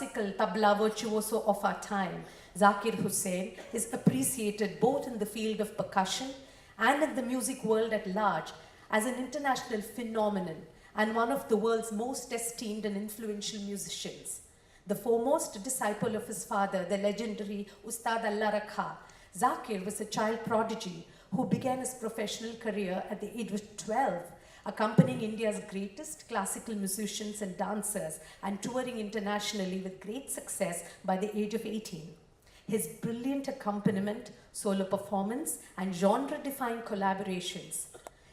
classical tabla virtuoso of our time, Zakir Hussain, is appreciated both in the field of percussion and in the music world at large as an international phenomenon and one of the world's most esteemed and influential musicians. The foremost disciple of his father, the legendary Ustad Allah Rakha, Zakir was a child prodigy who began his professional career at the age of 12, accompanying India's greatest classical musicians and dancers and touring internationally with great success by the age of 18. His brilliant accompaniment, solo performance, and genre-defined collaborations,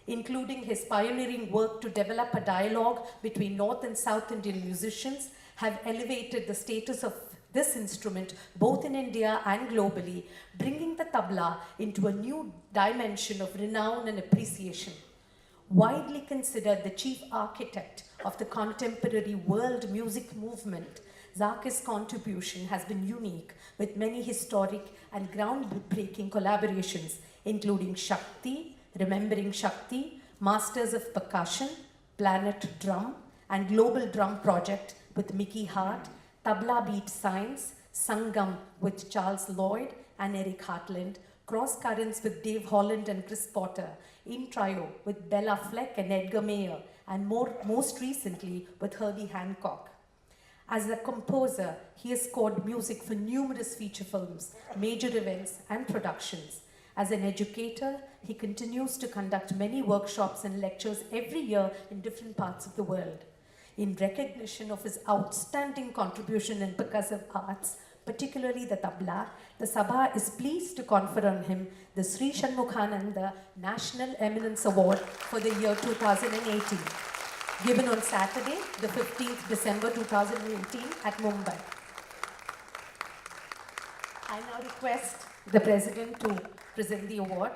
including his pioneering work to develop a dialogue between North and South Indian musicians, have elevated the status of this instrument both in India and globally, bringing the tabla into a new dimension of renown and appreciation. Widely considered the chief architect of the contemporary world music movement, Zakir's contribution has been unique, with many historic and groundbreaking collaborations, including Shakti, Remembering Shakti, Masters of Percussion, Planet Drum, and Global Drum Project with Mickey Hart, Tabla Beat Science, Sangam with Charles Lloyd and Eric Hartland, Cross Currents with Dave Holland and Chris Potter, In Trio with Bella Fleck and Edgar Mayer, and most recently with Herbie Hancock. As a composer, he has scored music for numerous feature films, major events, and productions. As an educator, he continues to conduct many workshops and lectures every year in different parts of the world. In recognition of his outstanding contribution in percussive arts, particularly the tabla, the Sabha is pleased to confer on him the Sri Shanmukhananda National Eminence Award for the year 2018, given on Saturday, the 15th December 2018 at Mumbai. I now request the President to present the award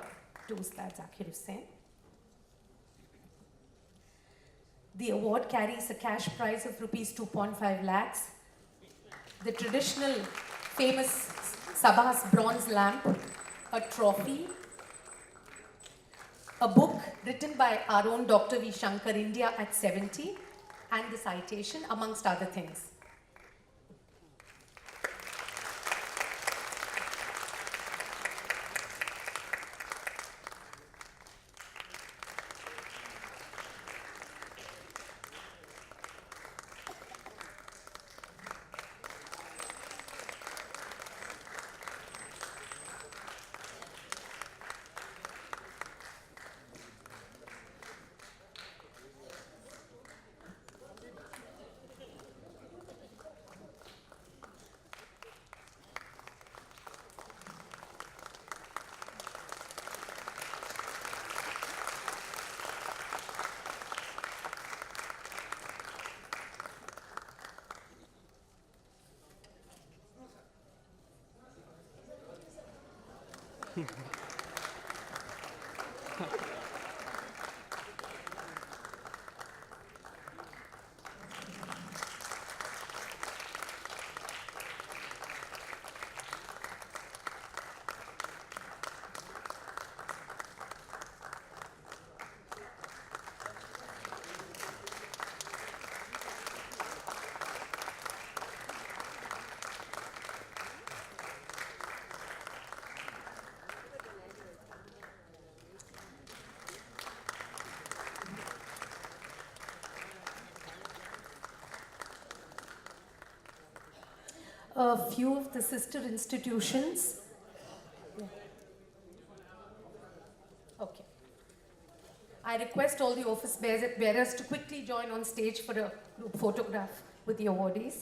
to Ustad Zakir Hussain. The award carries a cash prize of rupees 2.5 lakhs, the traditional famous Sabha's bronze lamp, a trophy, a book written by our own Dr. V. Shankar, India at 70, and the citation, amongst other things. A few of the sister institutions. Okay. I request all the office bearers to quickly join on stage for a group photograph with the awardees.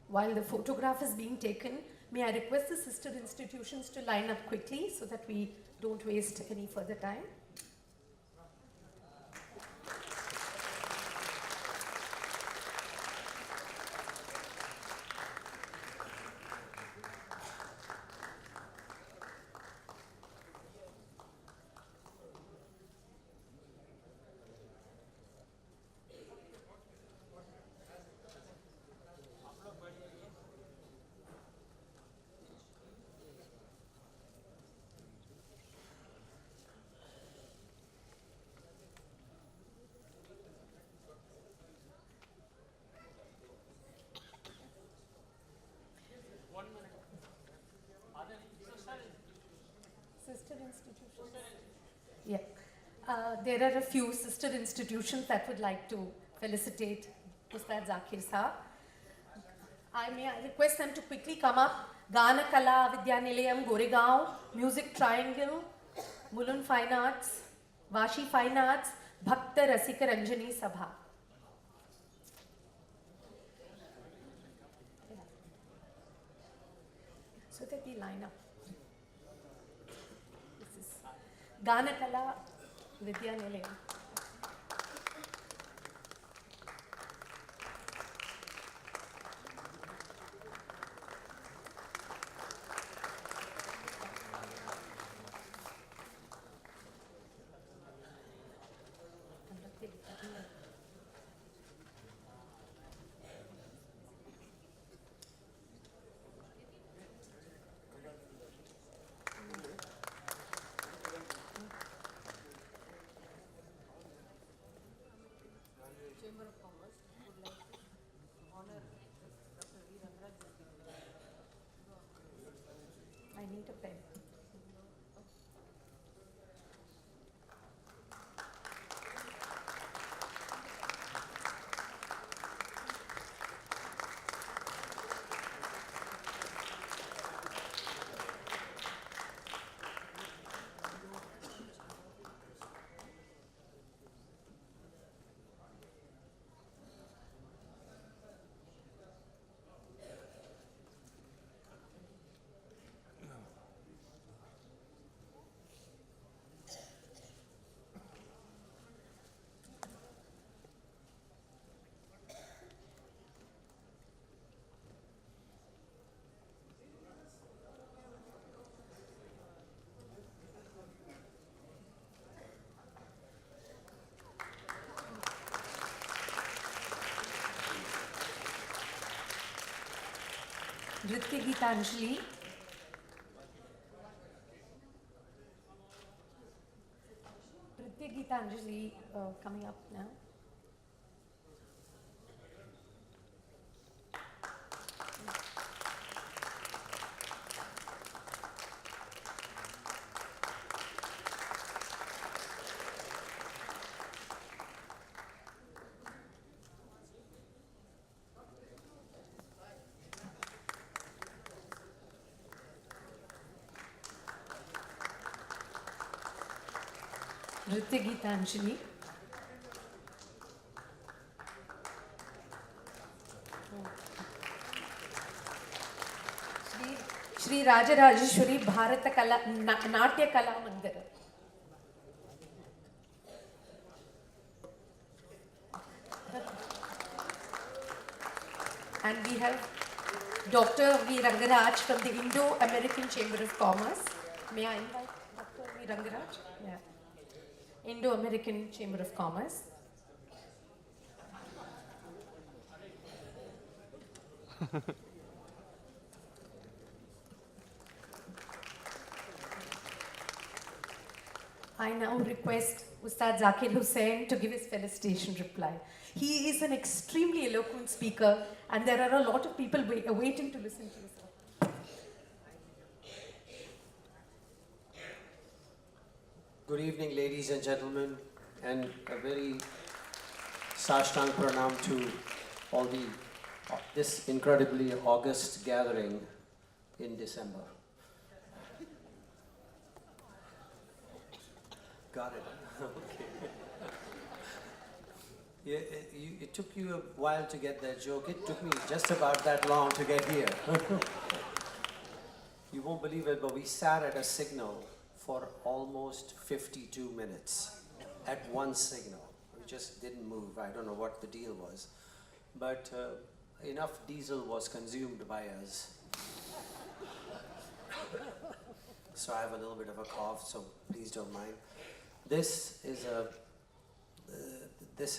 While the photograph is being taken, may I request the sister institutions to line up quickly so that we don't waste any further time. Sister institutions? Yeah. There are a few sister institutions that would like to felicitate Ustad Zakir Saab. I request them to quickly come up. Gana Kala Vidyanilayam Goregaon, Music Triangle, Mulun Fine Arts, Vashi Fine Arts, Bhakta Rasika Ranjani Sabha. So that we line up. This is Gana Kala Vidyanilayam. I need a pen. Nritya Geetanjali. Nritya Geetanjali coming up now. Nritya Geetanjali. Shri Rajarajeshwari Bharata Kala Natya Kala Mandira. And we have Dr. V. Rangaraj from the Indo-American Chamber of Commerce. May I invite Dr. V. Rangaraj? Yeah. Indo-American Chamber of Commerce. I now request Ustad Zakir Hussain to give his felicitation reply. He is an extremely eloquent speaker, and there are a lot of people waiting to listen to him. Good evening, ladies and gentlemen, and a very Sashtang pranam to all this incredibly august gathering in December. Got it. Okay. Yeah, it took you a while to get that joke. It took me just about that long to get here. You won't believe it, but we sat at a signal for almost 52 minutes at one signal. We just didn't move. I don't know what the deal was. But enough diesel was consumed by us. So I have a little bit of a cough, so please don't mind. This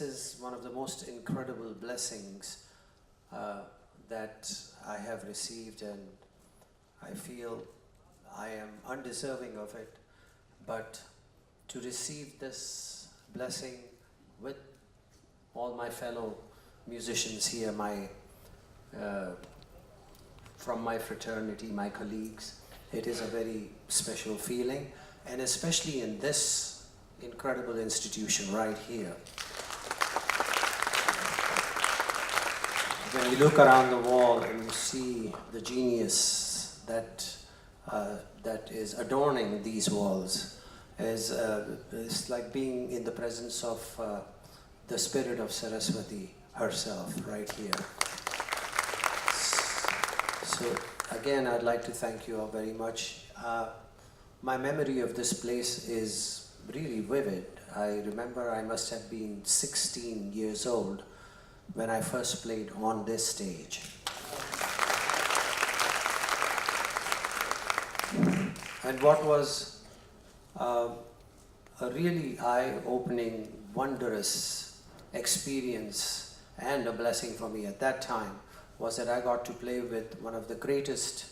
is one of the most incredible blessings that I have received, and I feel I am undeserving of it, but to receive this blessing with all my fellow musicians here, from my fraternity, my colleagues, It is a very special feeling, and especially in this incredible institution right here. When you look around the wall and you see the genius that is adorning these walls, it's like being in the presence of the spirit of Saraswati herself right here. So again, I'd like to thank you all very much. My memory of this place is really vivid. I remember I must have been 16 years old when I first played on this stage. And what was a really eye-opening, wondrous experience and a blessing for me at that time was that I got to play with one of the greatest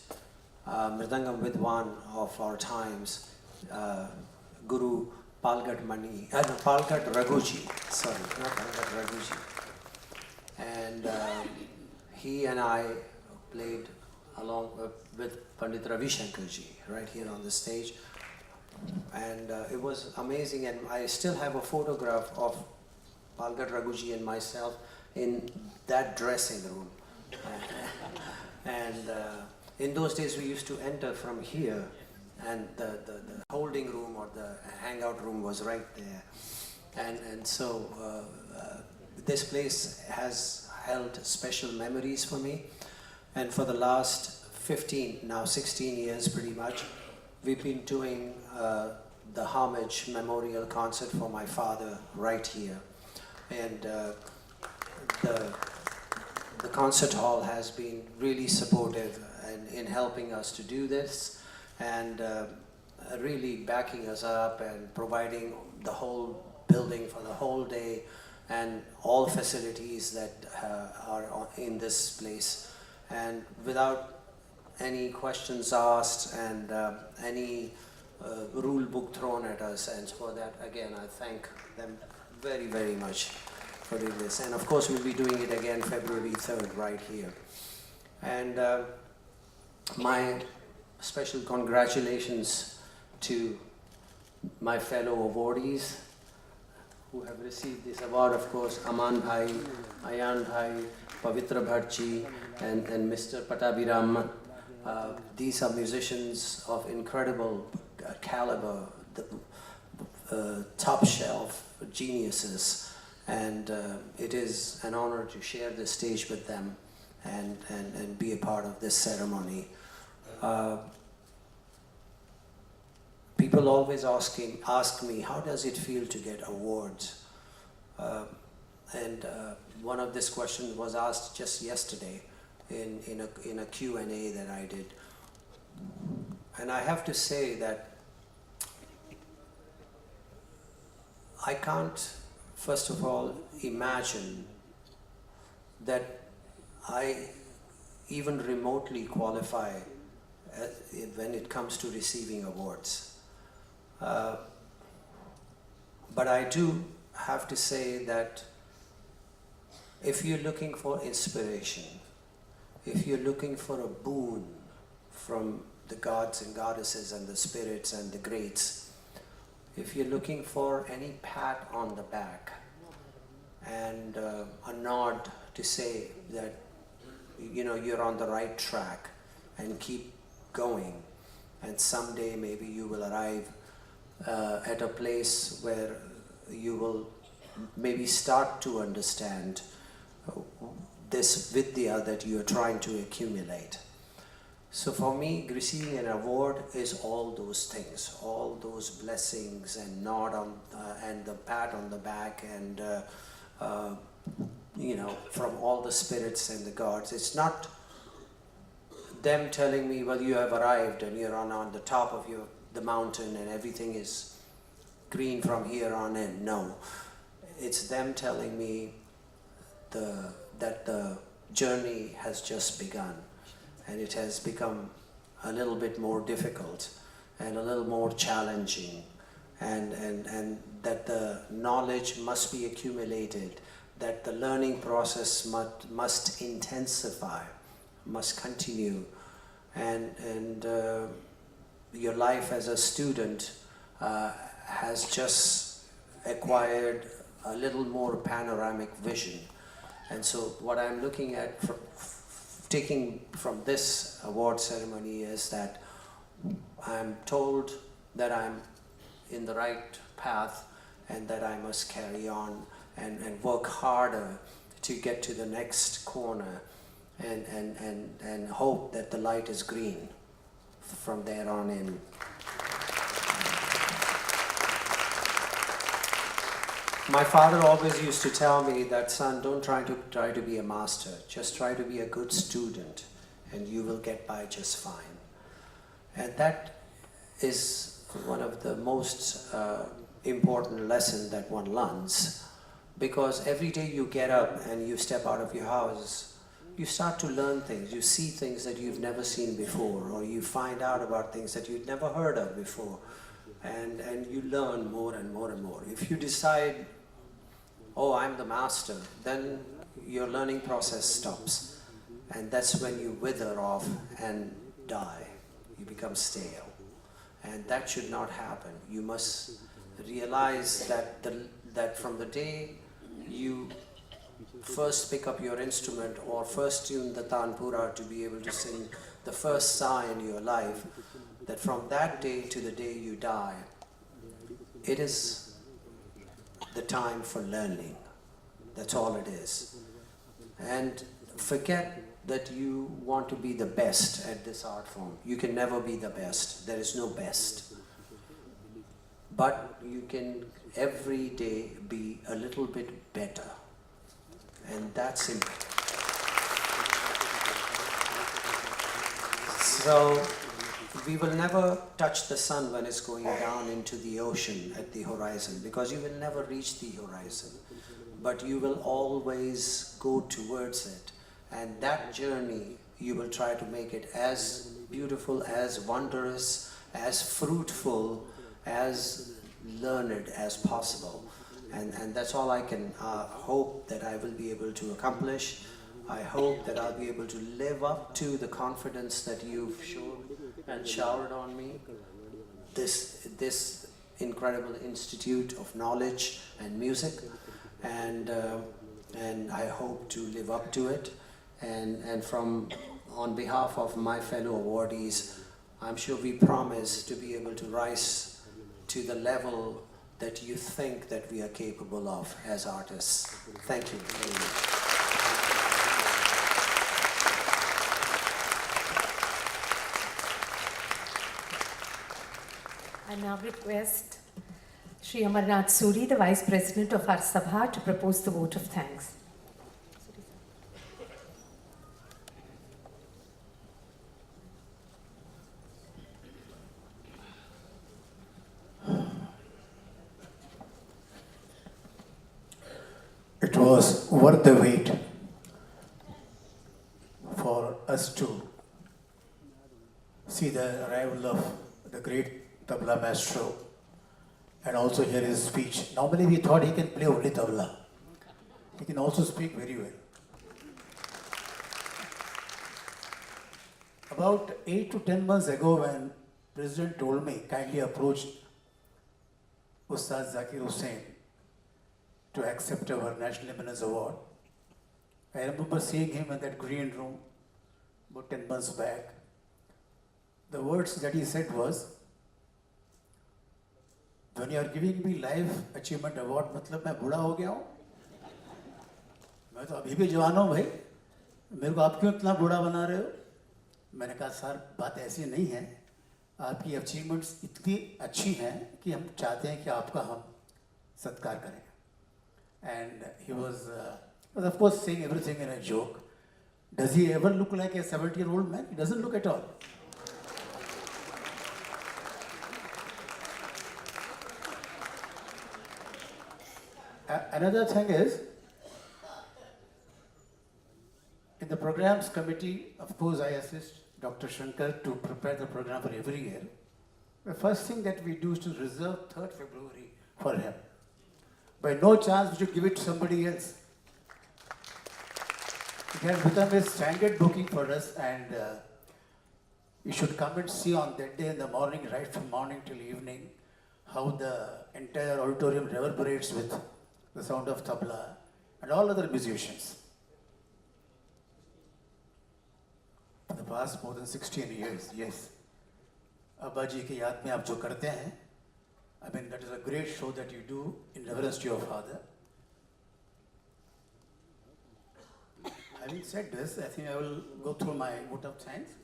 Mridangam Vidwan of our times, Guru Palgat Raghuji, sorry, not Palgat Raghuji. And he and I played along with Pandit Ravi Shankarji right here on the stage. And it was amazing, and I still have a photograph of Palgat Raghuji and myself in that dressing room. And in those days we used to enter from here, and the holding room or the hangout room was right there. And so this place has held special memories for me. And for the last 15, now 16 years pretty much, we've been doing the homage memorial concert for my father right here. And the concert hall has been really supportive in helping us to do this, and really backing us up and providing the whole building for the whole day and all facilities that are in this place. And without any questions asked and any rule book thrown at us, and for that again I thank them very, very much for doing this. And of course we'll be doing it again February 3rd right here. And my special congratulations to my fellow awardees who have received this award, of course, Aman Bhai, Ayan Bhai, Pavitra Bharchi, and Mr. Patabhiram. These are musicians of incredible caliber, top shelf geniuses, and it is an honor to share this stage with them and be a part of this ceremony. People always ask me, how does it feel to get awards? And one of this questions was asked just yesterday in a Q&A that I did. And I have to say that I can't, first of all, imagine that I even remotely qualify when it comes to receiving awards. But I do have to say that if you're looking for inspiration, if you're looking for a boon from the gods and goddesses and the spirits and the greats, if you're looking for any pat on the back and a nod to say that you're on the right track and keep going, and someday maybe you will arrive at a place where you will maybe start to understand this vidya that you are trying to accumulate. So for me, receiving an award is all those things, all those blessings and nod on and the pat on the back and from all the spirits and the gods. It's not them telling me, well, you have arrived and you're on the top of the mountain and everything is green from here on in. No, it's them telling me that the journey has just begun, and it has become a little bit more difficult and a little more challenging, and that the knowledge must be accumulated, that the learning process must intensify, must continue, and your life as a student has just acquired a little more panoramic vision. And so what I'm looking at taking from this award ceremony is that I'm told that I'm in the right path and that I must carry on and work harder to get to the next corner and hope that the light is green from there on in. My father always used to tell me that, son, don't try to be a master, just try to be a good student and you will get by just fine. And that is one of the most important lessons that one learns, because every day you get up and you step out of your house, you start to learn things, you see things that you've never seen before, or you find out about things that you'd never heard of before, and you learn more and more and more. If you decide, oh, I'm the master, then your learning process stops, and that's when you wither off and die. You become stale, and that should not happen. You must realize that from the day you first pick up your instrument or first tune the tanpura to be able to sing the first sa in your life, that from that day to the day you die, it is the time for learning. That's all it is. And forget that you want to be the best at this art form. You can never be the best. There is no best. But you can every day be a little bit better. And that's important. So we will never touch the sun when it's going down into the ocean at the horizon, because you will never reach the horizon. But you will always go towards it. And that journey, you will try to make it as beautiful, as wondrous, as fruitful, as learned as possible. And that's all I can hope that I will be able to accomplish. I hope that I'll be able to live up to the confidence that you've shown and showered on me. This incredible institute of knowledge and music, and I hope to live up to it. And on behalf of my fellow awardees, I'm sure we promise to be able to rise to the level that you think that we are capable of as artists. Thank you very much. I now request Shri Amarnath Suri, the Vice President of our Sabha, to propose the vote of thanks. It was worth the wait for us to see the arrival of the great tabla maestro and also hear his speech. Normally we thought he can play only tabla. He can also speak very well. About 8 to 10 months ago, when President told me, kindly approached Ustad Zakir Hussain to accept our National Eminence Award. I remember seeing him in that green room about 10 months back. The words that he said was, when you are giving me Life Achievement Award, मतलब मैं बूढ़ा हो गया हूँ? मैं तो अभी भी जवान हूँ भाई, मेरे को आप क्यों इतना बूढ़ा बना रहे हो? मैंने कहा सर, बात ऐसी नहीं है, आपकी अचीवमेंट्स इतनी अच्छी हैं कि हम चाहते हैं कि आपका हम सत्कार करें. And he was of course saying everything in a joke. Does he ever look like a 70-year-old man? He doesn't look at all. Another thing is, in the programs committee, of course I assist Dr. Shankar to prepare the program for every year. The first thing that we do is to reserve 3rd February for him. By no chance we should give it to somebody else. It has become a standard booking for us, and You should come and see on that day in the morning, right from morning till evening, how the entire auditorium reverberates with the sound of tabla and all other musicians. For the past more than 16 years, yes. Abba ji ki yaad mein aap jo karte hain, I mean, that is a great show that you do in reverence to your father. Having said this, I think I will go through my vote of thanks.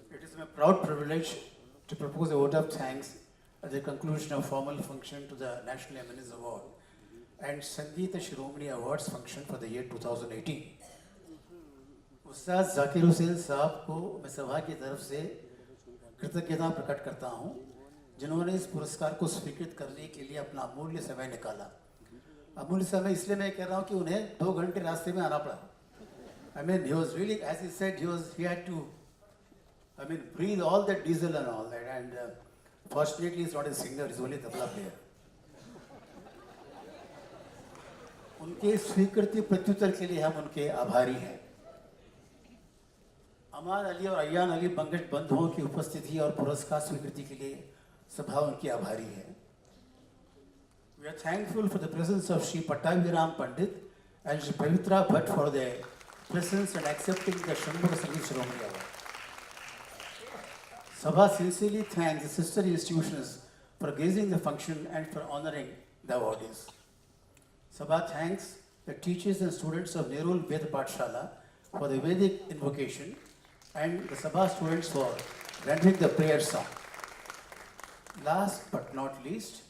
It is my proud privilege to propose a vote of thanks at the conclusion of formal function to the National Eminence Award and Sangeet Shiromani Awards function for the year 2018. उस्ताद जाकिर हुसैन साहब को मैं सभा की तरफ से कृतज्ञता प्रकट करता हूँ, जिन्होंने इस पुरस्कार को स्वीकृत करने के लिए अपना अमूल्य समय निकाला। अमूल्य समय इसलिए मैं कह रहा हूँ कि उन्हें 2 घंटे रास्ते में आना पड़ा। I mean, he was really, as he said, he had to, I mean, breathe all that diesel and all that. And fortunately, he's not a singer; he's only a tabla player. उनके स्वीकृति प्रत्युत्तर के लिए हम उनके आभारी हैं। अमान अली और अयान अली बंगट बंधुओं की उपस्थिति और पुरस्कार स्वीकृति के लिए सभा उनकी आभारी है। We are thankful for the presence of Shri Pattaviram Pandit and Shri Pavitra Bhatt for their presence and accepting the Shanmugha Sangeet Shiromani Award. Sabha sincerely thanks the sister institutions for gracing the function and for honoring the awardees. Sabha thanks the teachers and students of Nerul Ved Pathshala for the Vedic invocation and the Sabha students for rendering the prayer song. Last but not least,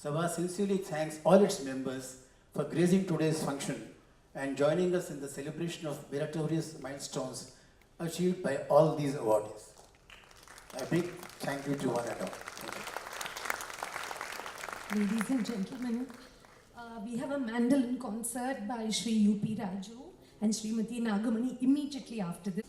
Sabha sincerely thanks all its members for gracing today's function and joining us in the celebration of meritorious milestones achieved by all these awardees. A big thank you to one and all. Ladies and gentlemen, we have a mandolin concert by Sri U.P. Raju and Srimati Nagamani immediately after this.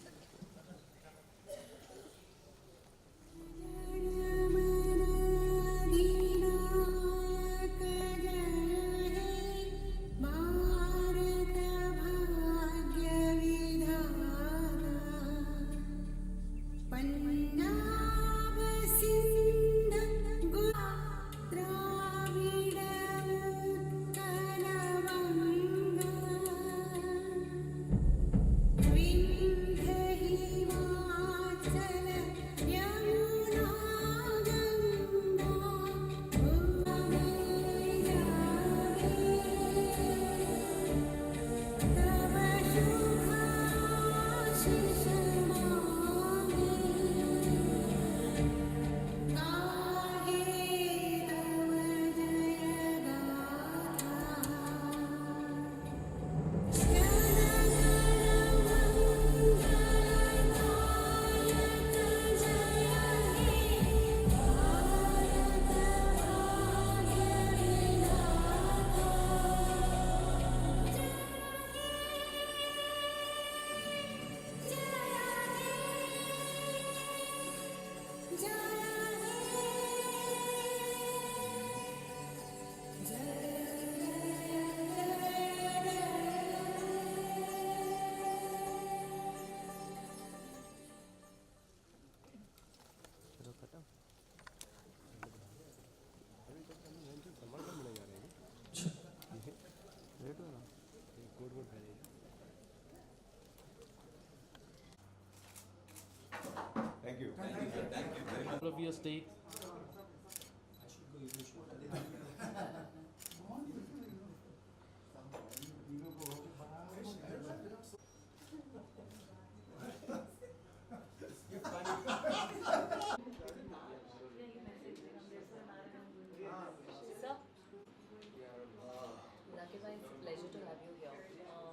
Thank you. All of you stay.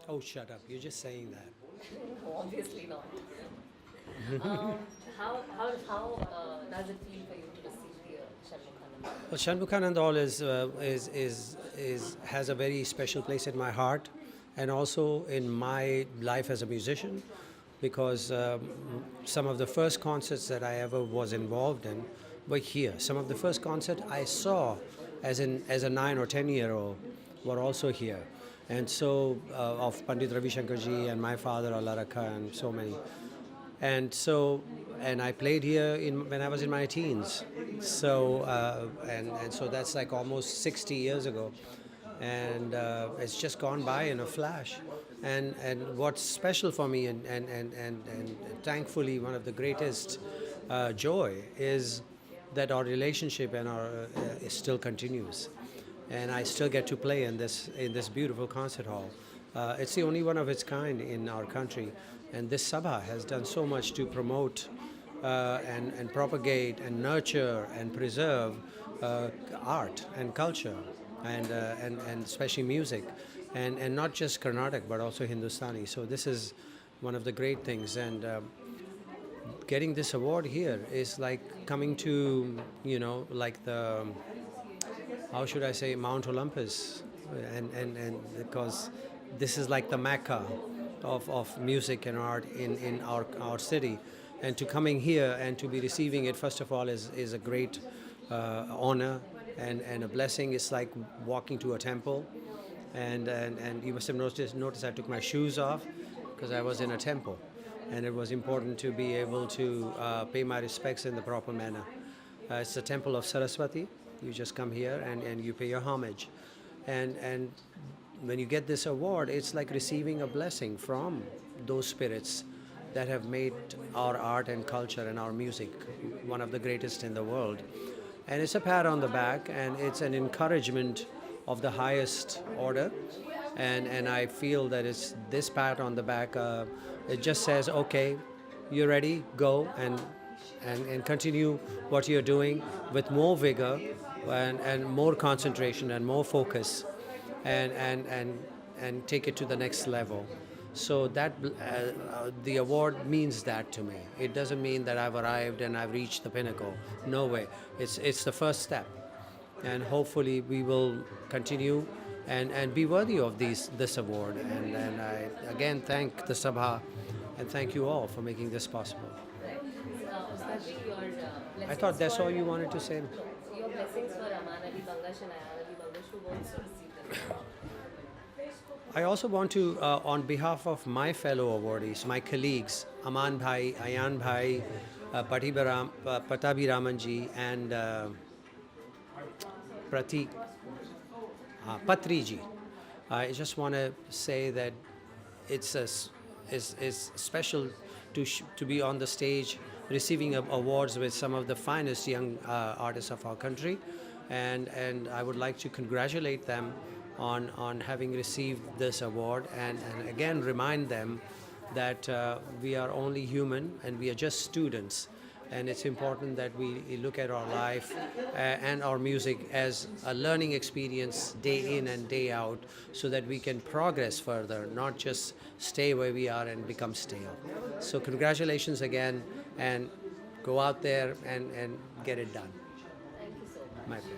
Oh, shut up. You're just saying that. Obviously not. How does it feel for you to receive the Shanmughanand? Well, Shanmughanand Hall has a very special place in my heart and also in my life as a musician, because some of the first concerts that I ever was involved in were here. Some of the first concerts I saw as a 9 or 10-year-old were also here. And so, of Pandit Ravi Shankar ji and my father, Allah Rakha, and so many. And so, and I played here when I was in my teens. So and so that's like almost 60 years ago, and it's just gone by in a flash. And what's special for me, and thankfully one of the greatest joy is that our relationship and our still continues, and I still get to play in this beautiful concert hall. It's the only one of its kind in our country, and this Sabha has done so much to promote and propagate and nurture and preserve art and culture and especially music, and not just Carnatic but also Hindustani. So this is one of the great things, and getting this award here is like coming to, like the, how should I say, Mount Olympus, and because this is like the Mecca of music and art in our city, and to coming here and to be receiving it, first of all, is a great honor and a blessing. It's like walking to a temple, and you must have noticed I took my shoes off because I was in a temple, and it was important to be able to pay my respects in the proper manner. It's the temple of Saraswati. You just come here and you pay your homage, and when you get this award, it's like receiving a blessing from those spirits that have made our art and culture and our music one of the greatest in the world. And it's a pat on the back, and it's an encouragement of the highest order. And I feel that it's this pat on the back. It just says, okay, you're ready, go and continue what you're doing with more vigor and more concentration and more focus, and take it to the next level. So that the award means that to me. It doesn't mean that I've arrived and I've reached the pinnacle. No way. It's the first step, and hopefully we will continue and be worthy of this award. And I again thank the Sabha and thank you all for making this possible. Ustadji, your blessings I thought that's for, all you wanted to say. Your blessings for Aman Ali Bangash and Ayan Ali Bangash, who also received the award. I also want to, on behalf of my fellow awardees, my colleagues, Aman Bhai, Ayan Bhai, Patabi Ramanji, and Patri ji, I just want to say that it's special to be on the stage receiving awards with some of the finest young artists of our country, and I would like to congratulate them on having received this award, and again remind them that we are only human and we are just students, and it's important that we look at our life and our music as a learning experience day in and day out, so that we can progress further, not just stay where we are and become stale. So congratulations again, and go out there and get it done. Thank you so much. My pleasure.